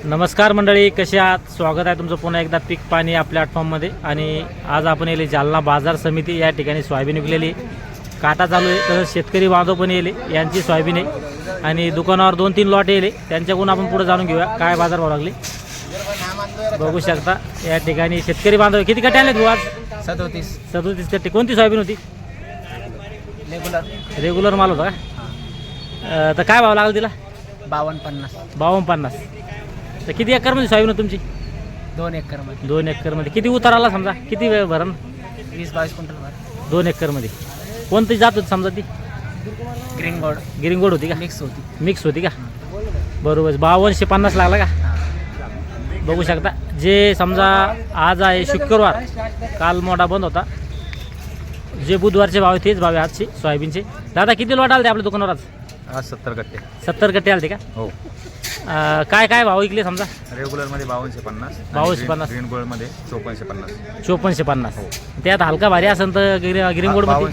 नमस्कार मंडळी, कसे आहात? स्वागत आहे तुमचं पुन्हा एकदा पीक पाणी या प्लॅटफॉर्ममध्ये. आणि आज आपण येले जालना बाजार समिती या ठिकाणी सोयाबीन विकलेली काटा चालू आहे. तसंच शेतकरी बांधव पण येले, यांची सोयाबीन आहे आणि दुकानावर 2-3 लॉट येले, त्यांच्याकडून आपण पुढे जाणून घेऊया काय बाजार भाव लागले. बघू शकता या ठिकाणी शेतकरी बांधव किती कट्टे आणले तू आज? 37 कट्टे. कोणती सोयाबीन होती? रेग्युलर माल होता का? तर काय भाव लागला तिला? 52-50. तर किती एकरमध्ये सोयाबीन होती तुमची? 2 एकरमध्ये. 2 एकरमध्ये किती उतार आला समजा? किती वेळ भरण? 20-22 क्विंटल भर. 2 एकरमध्ये कोणती जात होती समजा? ती गिरिंगोड होती का? मिक्स होती का? बरोबर. 5250 लागला का? बघू शकता. जे समजा आज आहे शुक्रवार, काल मोठा बंद होता. जे बुधवारचे भाव तेच भाव आहे आजचे सोयाबीनचे. दादा किती लॉट आले आपल्या दुकानावर आज? आज 70 कट्टे. 70 कट्टे आले का? हो. काय काय भाव विकले समजा? रेग्युलरमध्ये 5250. 5250. ग्रीन गोल्डमध्ये 5450. 5450. त्यात हलका भारी असेल तर गिरिंगोडमध्ये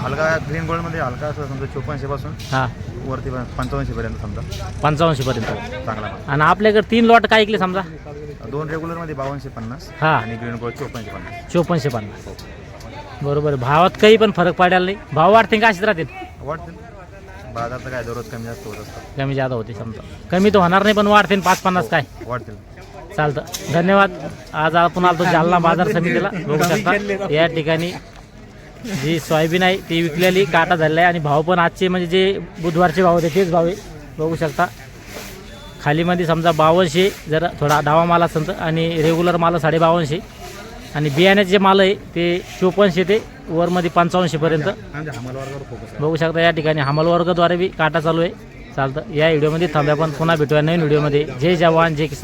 हलका ग्रीन गोल्डमध्ये हलका असं समजा 5400 पासून हां वरती 5500 पर्यंत समजा 55 पर्यंत. चांगला माल. आणि आपल्याकडे 3 लॉट काय विकले समजा? 2 रेग्युलरमध्ये 5250 हां आणि ग्रीन गोल्ड 5450. 5450. बरोबर. भावात काही पण फरक पडायला नाही. भाव वाढते का असेच राहतील? वाटतील. बाजार तर काय दररोज कमी जास्त होत असतात. कमी जादा होते समजा. कमी तर होणार नाही पण वाढते 5-50 काय वाढतील. चालतं. धन्यवाद. आज आपण आलो जालना बाजार समितीला. बघू शकता या ठिकाणी जी सोयाबीन आहे ती विकलेली काटा झालेला आहे आणि भाव पण आजचे म्हणजे जे बुधवारचे भाव होते तेच भाव आहे. बघू शकता खालीमध्ये समजा 5200 जर थोडा डावा माल असेल तर, आणि रेग्युलर माल 5250, आणि बियाण्याचे जे माल आहे ते 5400 ते वरमध्ये 5500 पर्यंत. बघू शकता या ठिकाणी हमाल वर्गाद्वारे बी काटा चालू आहे. चालतं. या व्हिडिओमध्ये थांब्या, पण पुन्हा भेटूया नवीन व्हिडिओमध्ये. जय जवान जय किसान.